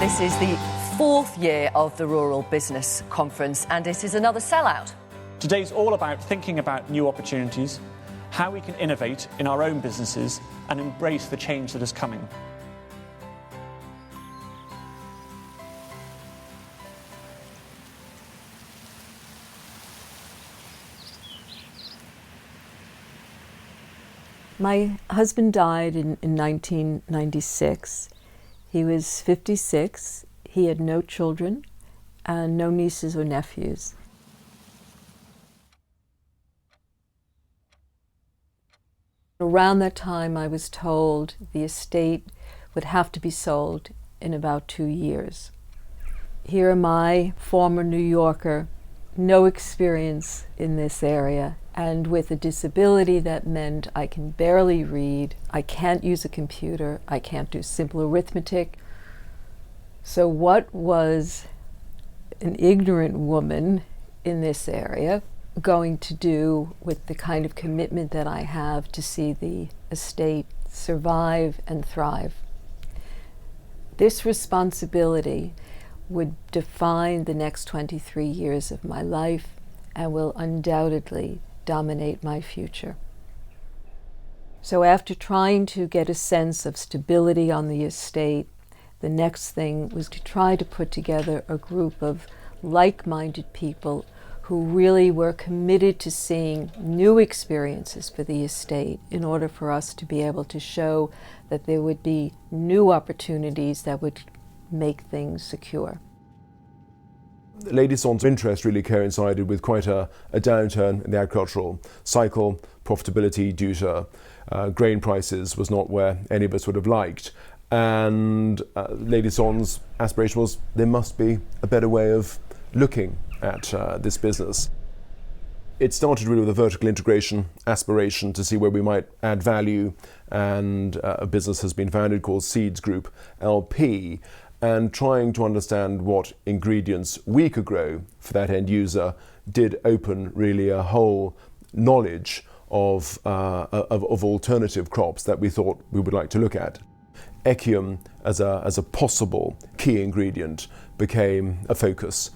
This is the fourth year of the Rural Business Conference, and it is another sellout. Today's all about thinking about new opportunities, how we can innovate in our own businesses and embrace the change that is coming. My husband died in 1996. He was 56. He had no children and no nieces or nephews. Around that time, I was told the estate would have to be sold in about 2 years. Here am I, former New Yorker, no experience in this area, and with a disability that meant I can barely read, I can't use a computer, I can't do simple arithmetic. So what was an ignorant woman in this area going to do with the kind of commitment that I have to see the estate survive and thrive? This responsibility would define the next 23 years of my life and will undoubtedly dominate my future. So after trying to get a sense of stability on the estate, the next thing was to try to put together a group of like-minded people who really were committed to seeing new experiences for the estate in order for us to be able to show that there would be new opportunities that would make things secure. Lady Sondes' interest really coincided with quite a downturn in the agricultural cycle. Profitability due to grain prices was not where any of us would have liked. And Lady Sondes' aspiration was there must be a better way of looking at this business. It started really with a vertical integration aspiration to see where we might add value, and a business has been founded called Seeds Group LP, and trying to understand what ingredients we could grow for that end user did open really a whole knowledge of alternative crops that we thought we would like to look at. Echium as a possible key ingredient became a focus,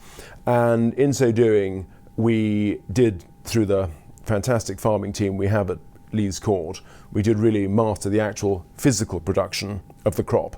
and in so doing we did, through the fantastic farming team we have at Lees Court, we did really master the actual physical production of the crop,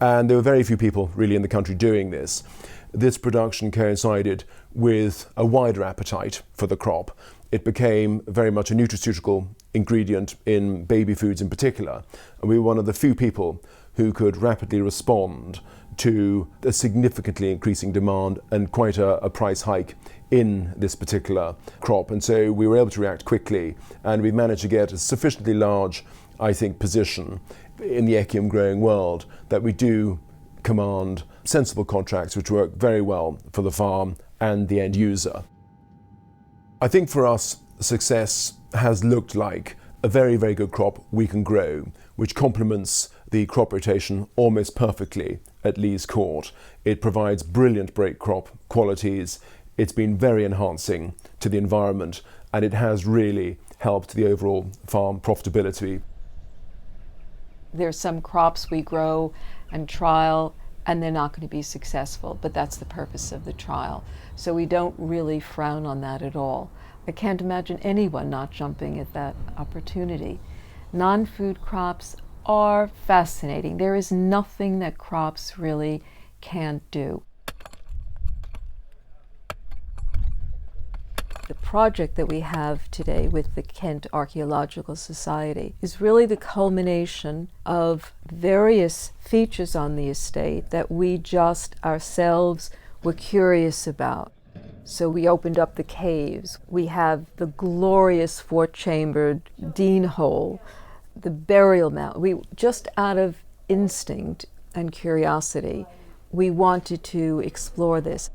and there were very few people really in the country doing this. This production coincided with a wider appetite for the crop. It became very much a nutraceutical ingredient in baby foods in particular, and we were one of the few people who could rapidly respond to a significantly increasing demand and quite a price hike in this particular crop. And so we were able to react quickly, and we've managed to get a sufficiently large, I think, position in the Echium growing world that we do command sensible contracts which work very well for the farm and the end user. I think for us, success has looked like a very, very good crop we can grow, which complements the crop rotation almost perfectly at Lees Court. It provides brilliant break crop qualities. It's been very enhancing to the environment, and it has really helped the overall farm profitability. There's some crops we grow and trial and they're not going to be successful, but that's the purpose of the trial. So we don't really frown on that at all. I can't imagine anyone not jumping at that opportunity. Non-food crops are fascinating. There is nothing that crops really can't do. The project that we have today with the Kent Archaeological Society is really the culmination of various features on the estate that we just ourselves were curious about. So we opened up the caves. We have the glorious four-chambered Dean Hole, the burial mound. We just out of instinct and curiosity, we wanted to explore this.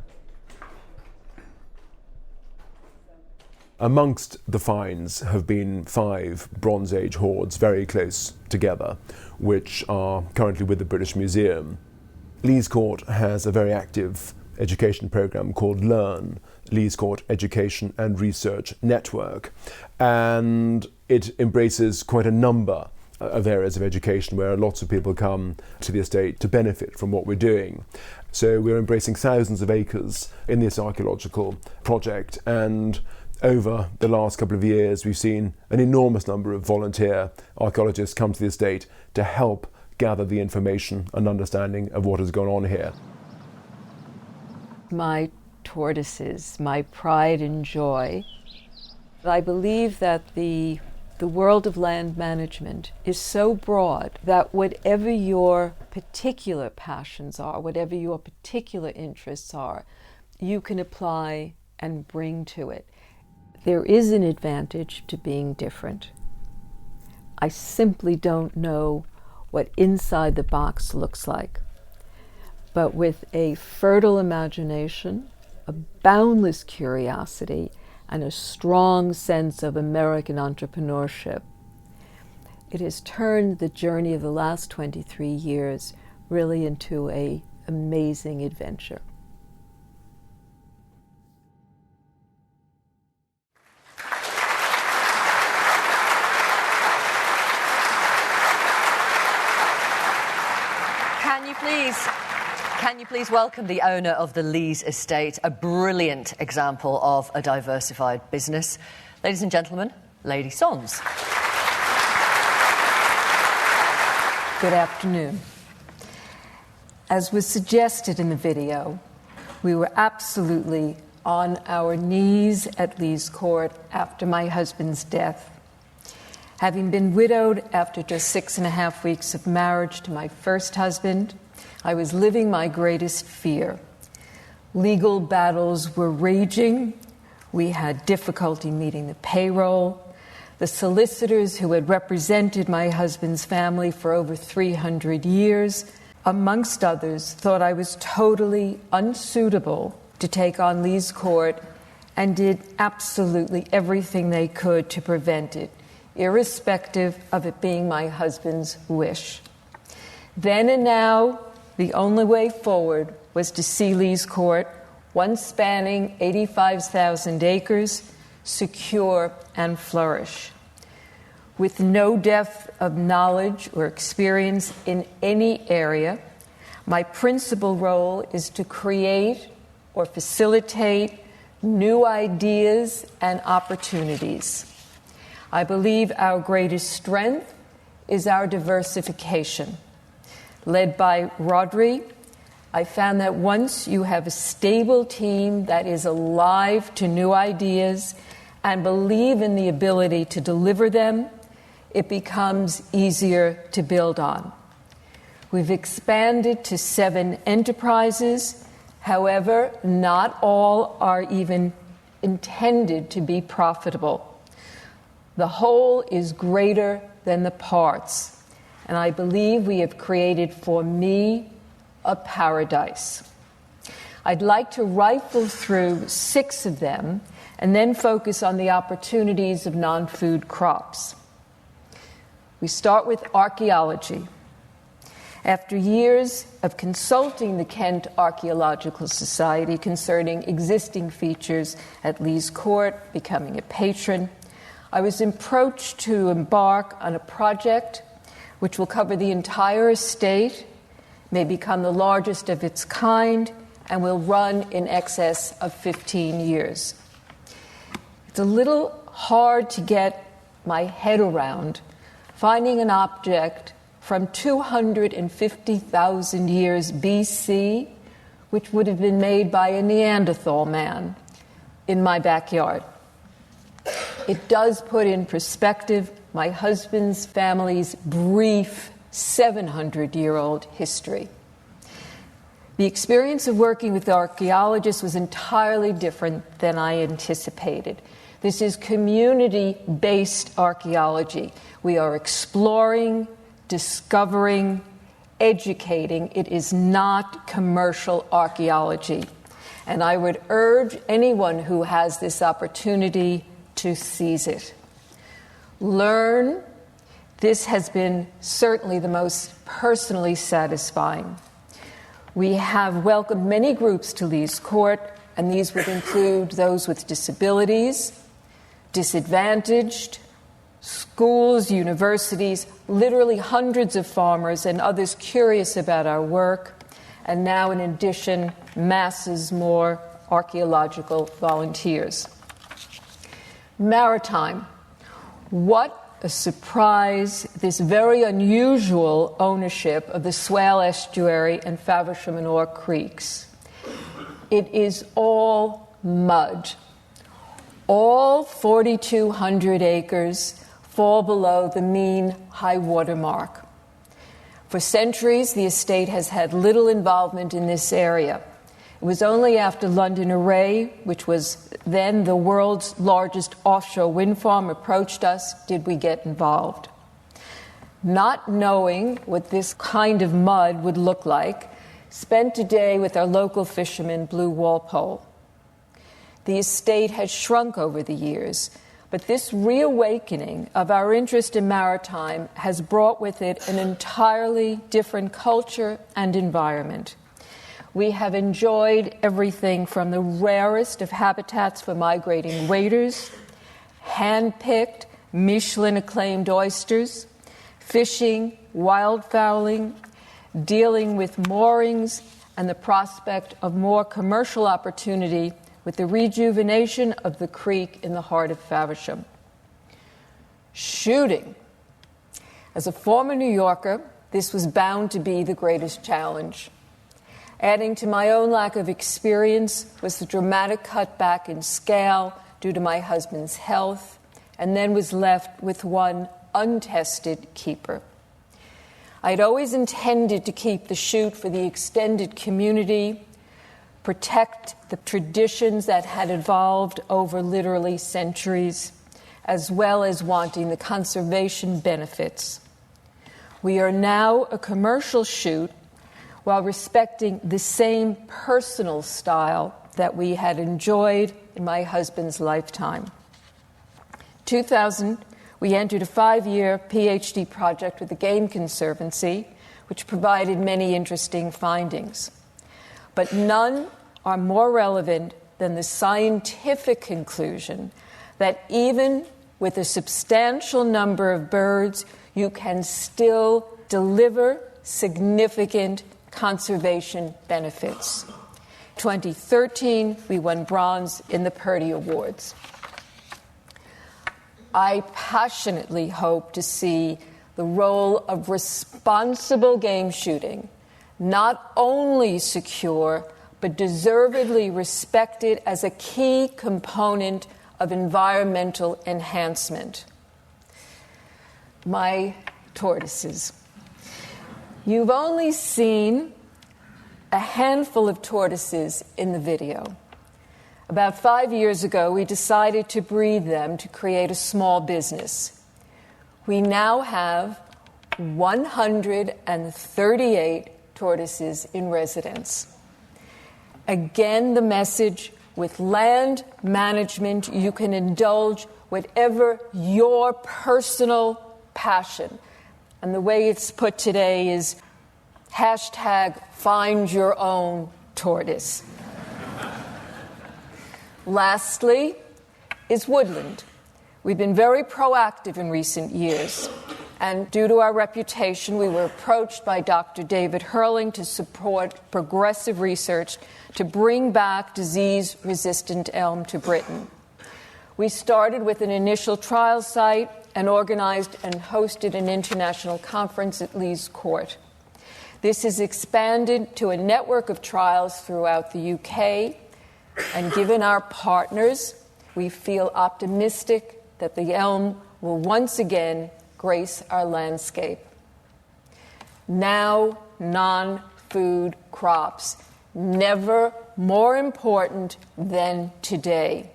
Amongst the finds have been 5 Bronze Age hoards very close together, which are currently with the British Museum. Lees Court has a very active education program called Learn, Lees Court Education and Research Network, and it embraces quite a number of areas of education where lots of people come to the estate to benefit from what we're doing. So we're embracing thousands of acres in this archaeological project, and over the last couple of years we've seen an enormous number of volunteer archaeologists come to the estate to help gather the information and understanding of what has gone on here. My tortoises, my pride and joy. I believe that the world of land management is so broad that whatever your particular passions are, whatever your particular interests are, you can apply and bring to it. There is an advantage to being different. I simply don't know what inside the box looks like. But with a fertile imagination, a boundless curiosity, and a strong sense of American entrepreneurship, it has turned the journey of the last 23 years really into an amazing adventure. Can you please welcome the owner of the Lees estate, a brilliant example of a diversified business. Ladies and gentlemen, Lady Sondes. Good afternoon. As was suggested in the video, we were absolutely on our knees at Lees Court after my husband's death. Having been widowed after just 6.5 weeks of marriage to my first husband, I was living my greatest fear. Legal battles were raging. We had difficulty meeting the payroll. The solicitors who had represented my husband's family for over 300 years, amongst others, thought I was totally unsuitable to take on Lees Court and did absolutely everything they could to prevent it, irrespective of it being my husband's wish. Then and now, the only way forward was to see Lees Court, one spanning 85,000 acres, secure and flourish. With no depth of knowledge or experience in any area, my principal role is to create or facilitate new ideas and opportunities. I believe our greatest strength is our diversification. Led by Rodri, I found that once you have a stable team that is alive to new ideas and believe in the ability to deliver them, it becomes easier to build on. We've expanded to 7 enterprises. However, not all are even intended to be profitable. The whole is greater than the parts. And I believe we have created for me a paradise. I'd like to rifle through 6 of them and then focus on the opportunities of non-food crops. We start with archaeology. After years of consulting the Kent Archaeological Society concerning existing features at Lees Court, becoming a patron, I was approached to embark on a project which will cover the entire estate, may become the largest of its kind, and will run in excess of 15 years. It's a little hard to get my head around finding an object from 250,000 years BC, which would have been made by a Neanderthal man, in my backyard. It does put in perspective my husband's family's brief 700-year-old history. The experience of working with archaeologists was entirely different than I anticipated. This is community-based archaeology. We are exploring, discovering, educating. It is not commercial archaeology. And I would urge anyone who has this opportunity to seize it. Learn. This has been certainly the most personally satisfying. We have welcomed many groups to Lees Court, and these would include those with disabilities, disadvantaged, schools, universities, literally hundreds of farmers and others curious about our work, and now, in addition, masses more archaeological volunteers. Maritime. What a surprise, this very unusual ownership of the Swale Estuary and Faversham and Orr creeks. It is all mud. All 4,200 acres fall below the mean high water mark. For centuries, the estate has had little involvement in this area. It was only after London Array, which was then the world's largest offshore wind farm, approached us, did we get involved. Not knowing what this kind of mud would look like, spent a day with our local fisherman, Blue Walpole. The estate has shrunk over the years, but this reawakening of our interest in maritime has brought with it an entirely different culture and environment. We have enjoyed everything from the rarest of habitats for migrating waders, hand-picked, Michelin-acclaimed oysters, fishing, wildfowling, dealing with moorings, and the prospect of more commercial opportunity with the rejuvenation of the creek in the heart of Faversham. Shooting. As a former New Yorker, this was bound to be the greatest challenge. Adding to my own lack of experience was the dramatic cutback in scale due to my husband's health, and then was left with one untested keeper. I'd always intended to keep the shoot for the extended community, protect the traditions that had evolved over literally centuries, as well as wanting the conservation benefits. We are now a commercial shoot while respecting the same personal style that we had enjoyed in my husband's lifetime. 2000, we entered a 5-year PhD project with the Game Conservancy, which provided many interesting findings. But none are more relevant than the scientific conclusion that even with a substantial number of birds, you can still deliver significant conservation benefits. 2013, we won bronze in the Purdy Awards. I passionately hope to see the role of responsible game shooting not only secure, but deservedly respected as a key component of environmental enhancement. My tortoises. You've only seen a handful of tortoises in the video. About 5 years ago, we decided to breed them to create a small business. We now have 138 tortoises in residence. Again, the message: with land management, you can indulge whatever your personal passion. And the way it's put today is #find your own tortoise. Lastly is woodland. We've been very proactive in recent years, and due to our reputation, we were approached by Dr. David Hurling to support progressive research to bring back disease-resistant elm to Britain. We started with an initial trial site and organized and hosted an international conference at Lees Court. This has expanded to a network of trials throughout the UK, and given our partners, we feel optimistic that the elm will once again grace our landscape. Now, non-food crops, never more important than today.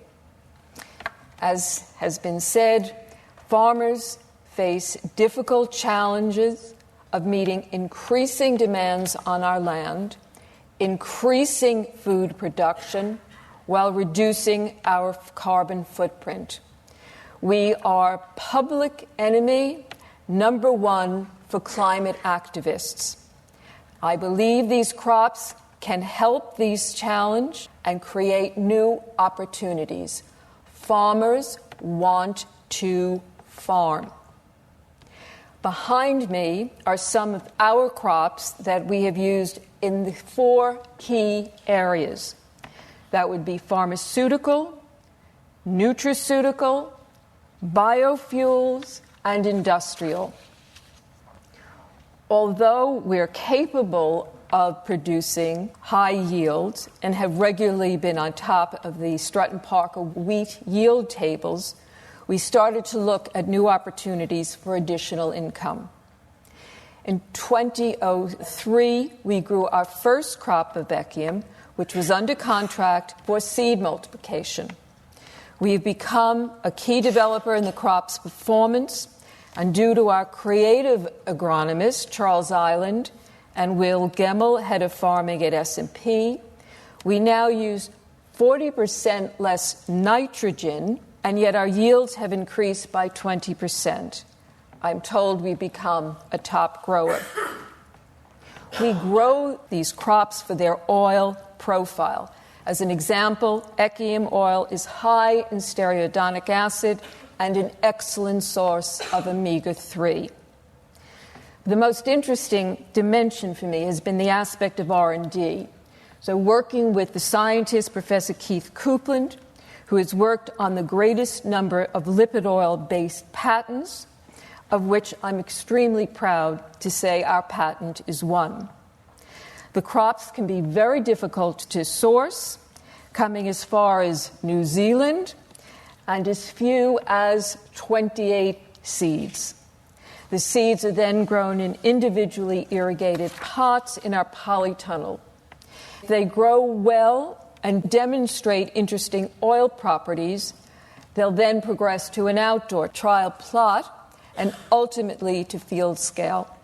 As has been said, farmers face difficult challenges of meeting increasing demands on our land, increasing food production, while reducing our carbon footprint. We are public enemy number one for climate activists. I believe these crops can help these challenge and create new opportunities. Farmers want to farm. Behind me are some of our crops that we have used in the 4 key areas. That would be pharmaceutical, nutraceutical, biofuels, and industrial. Although we're capable of producing high yields and have regularly been on top of the Stratton-Parker wheat yield tables, we started to look at new opportunities for additional income. In 2003, we grew our first crop of Echium, which was under contract for seed multiplication. We've become a key developer in the crop's performance, and due to our creative agronomist, Charles Island, and Will Gemmell, head of farming at S&P, we now use 40% less nitrogen, and yet our yields have increased by 20%. I'm told we've become a top grower. We grow these crops for their oil profile. As an example, Echium oil is high in stearidonic acid and an excellent source of omega-3. The most interesting dimension for me has been the aspect of R&D. So working with the scientist, Professor Keith Coupland, who has worked on the greatest number of lipid oil-based patents, of which I'm extremely proud to say our patent is one. The crops can be very difficult to source, coming as far as New Zealand, and as few as 28 seeds. The seeds are then grown in individually irrigated pots in our polytunnel. They grow well and demonstrate interesting oil properties. They'll then progress to an outdoor trial plot and ultimately to field scale.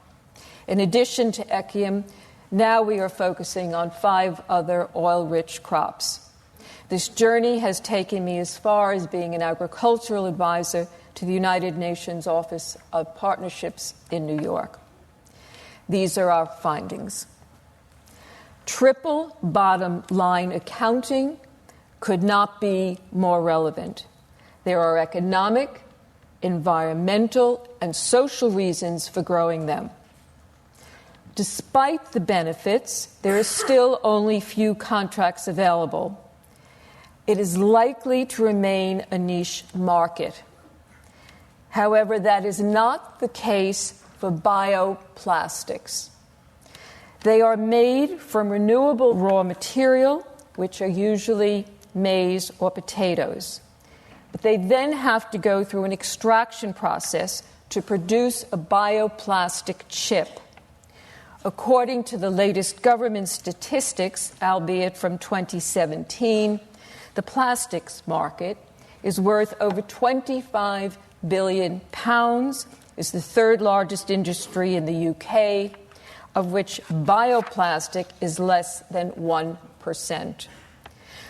In addition to Echium, now we are focusing on 5 other oil-rich crops. This journey has taken me as far as being an agricultural advisor to the United Nations Office of Partnerships in New York. These are our findings. Triple bottom line accounting could not be more relevant. There are economic, environmental, and social reasons for growing them. Despite the benefits, there are still only few contracts available. It is likely to remain a niche market. However, that is not the case for bioplastics. They are made from renewable raw material, which are usually maize or potatoes. But they then have to go through an extraction process to produce a bioplastic chip. According to the latest government statistics, albeit from 2017, the plastics market is worth over £25 billion, is the 3rd largest industry in the UK, of which bioplastic is less than 1%.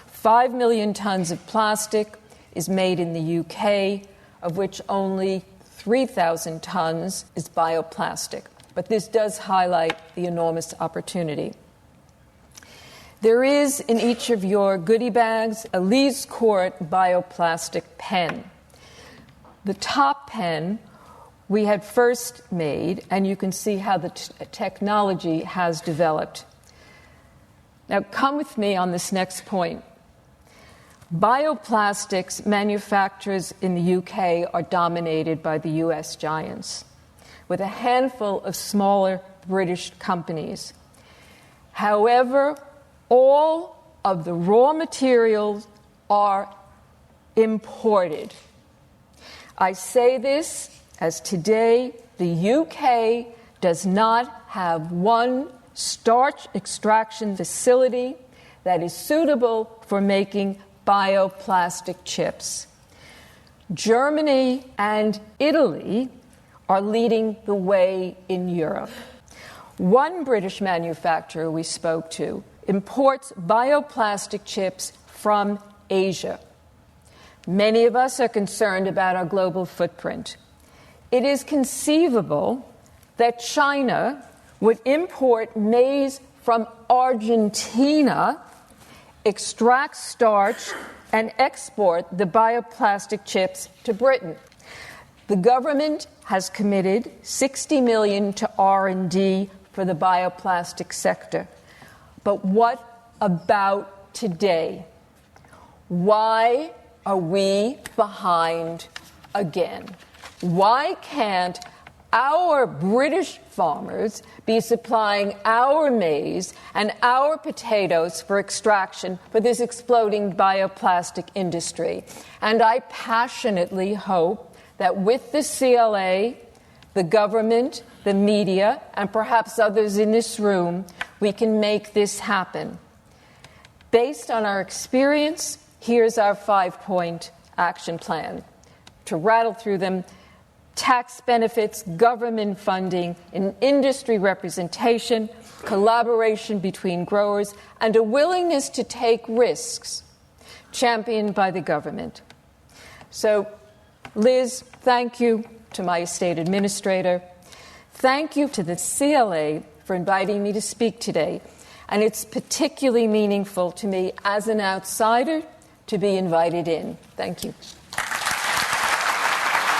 5 million tons of plastic is made in the UK, of which only 3,000 tons is bioplastic. But this does highlight the enormous opportunity. There is in each of your goodie bags a Lees Court bioplastic pen. The top pen we had first made, and you can see how the technology has developed. Now, come with me on this next point. Bioplastics manufacturers in the UK are dominated by the US giants, with a handful of smaller British companies. However, all of the raw materials are imported. I say this as today the UK does not have one starch extraction facility that is suitable for making bioplastic chips. Germany and Italy are leading the way in Europe. One British manufacturer we spoke to imports bioplastic chips from Asia. Many of us are concerned about our global footprint. It is conceivable that China would import maize from Argentina, extract starch, and export the bioplastic chips to Britain. The government has committed $60 million to R&D for the bioplastic sector. But what about today? Why are we behind again? Why can't our British farmers be supplying our maize and our potatoes for extraction for this exploding bioplastic industry? And I passionately hope that with the CLA, the government, the media, and perhaps others in this room, we can make this happen. Based on our experience, here's our 5-point action plan. To rattle through them: tax benefits, government funding, an industry representation, collaboration between growers, and a willingness to take risks, championed by the government. So, Liz, thank you to my estate administrator. Thank you to the CLA for inviting me to speak today. And it's particularly meaningful to me as an outsider to be invited in. Thank you.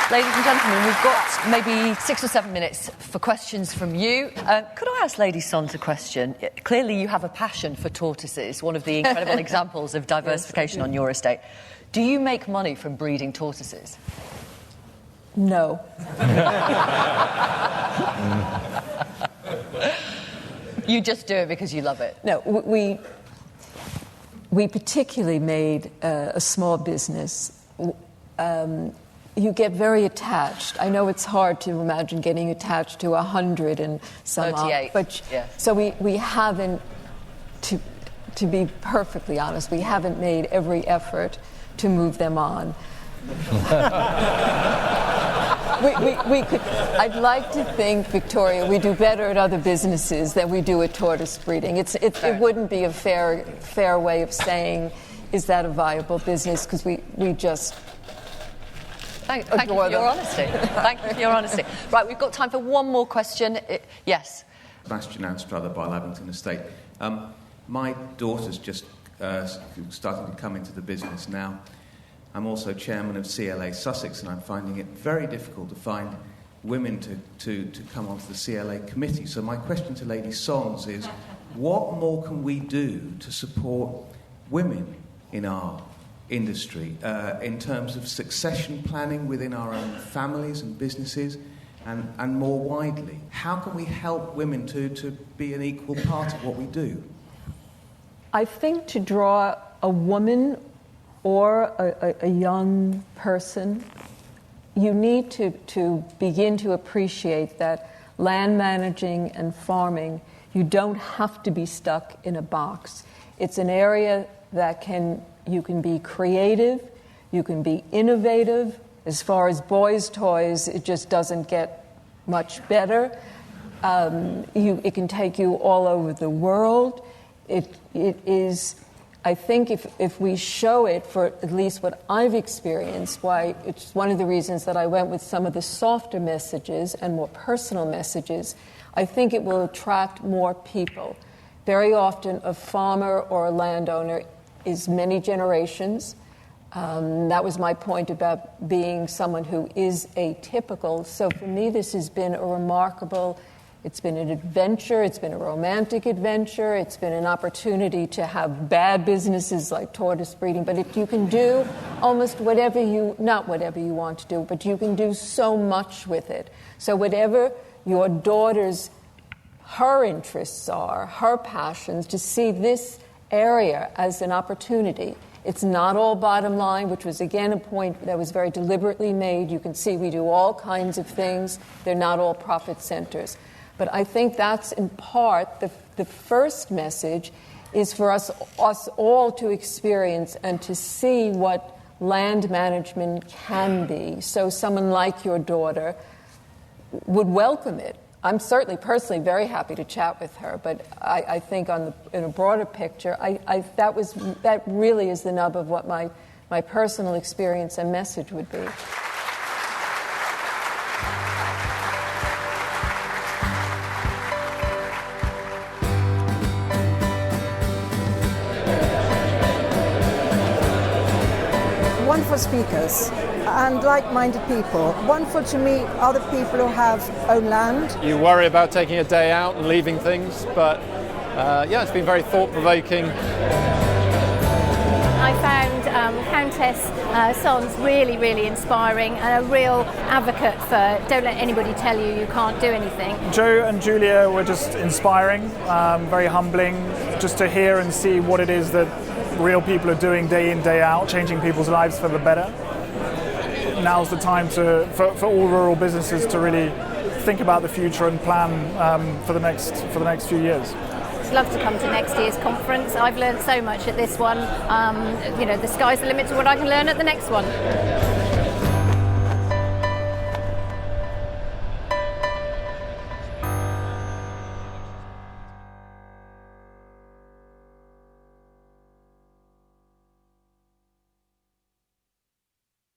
Ladies and gentlemen, we've got maybe 6 or 7 minutes for questions from you. Could I ask Lady Sondes a question? Clearly you have a passion for tortoises, one of the incredible examples of diversification on your estate. Do you make money from breeding tortoises? No. You just do it because you love it? No, we particularly made a small business. You get very attached. I know it's hard to imagine getting attached to 100 and some 38, but yeah. So we haven't, to be perfectly honest, we haven't made every effort to move them on. We could. I'd like to think, Victoria, we do better at other businesses than we do at tortoise breeding. It wouldn't be a fair way of saying, is that a viable business? Because we just. Thank you for your honesty. Thank you for your honesty. Right, we've got time for one more question. Yes. Sebastian Anstruther by Lavington Estate. My daughter's just starting to come into the business now. I'm also chairman of CLA Sussex, and I'm finding it very difficult to find women to come onto the CLA committee. So my question to Lady Sondes is, what more can we do to support women in our industry in terms of succession planning within our own families and businesses, and more widely? How can we help women to be an equal part of what we do? I think to draw a woman or a young person, you need to begin to appreciate that land managing and farming, you don't have to be stuck in a box. It's an area that you can be creative, you can be innovative. As far as boys' toys, it just doesn't get much better. It can take you all over the world. It is, I think if we show it, for at least what I've experienced, why it's one of the reasons that I went with some of the softer messages and more personal messages, I think it will attract more people. Very often a farmer or a landowner is many generations. That was my point about being someone who is atypical. So for me, this has been a remarkable, it's been an adventure, it's been a romantic adventure, it's been an opportunity to have bad businesses like tortoise breeding, but if you can do almost not whatever you want to do, but you can do so much with it. So whatever your daughter's, her interests are, her passions, to see this area as an opportunity. It's not all bottom line, which was, again, a point that was very deliberately made. You can see we do all kinds of things. They're not all profit centers. But I think that's in part the first message is for us all to experience and to see what land management can be. So someone like your daughter would welcome it. I'm certainly personally very happy to chat with her, but I think in a broader picture, that really is the nub of what my personal experience and message would be. Wonderful speakers. and like-minded people. Wonderful to meet other people who have own land. You worry about taking a day out and leaving things, but yeah, it's been very thought-provoking. I found Countess Sondes really inspiring and a real advocate for don't let anybody tell you you can't do anything. Joe and Julia were just inspiring, very humbling, just to hear and see what it is that real people are doing day in, day out, changing people's lives for the better. Now's the time for all rural businesses to really think about the future and plan for the next few years. I'd love to come to next year's conference. I've learned so much at this one. The sky's the limit to what I can learn at the next one.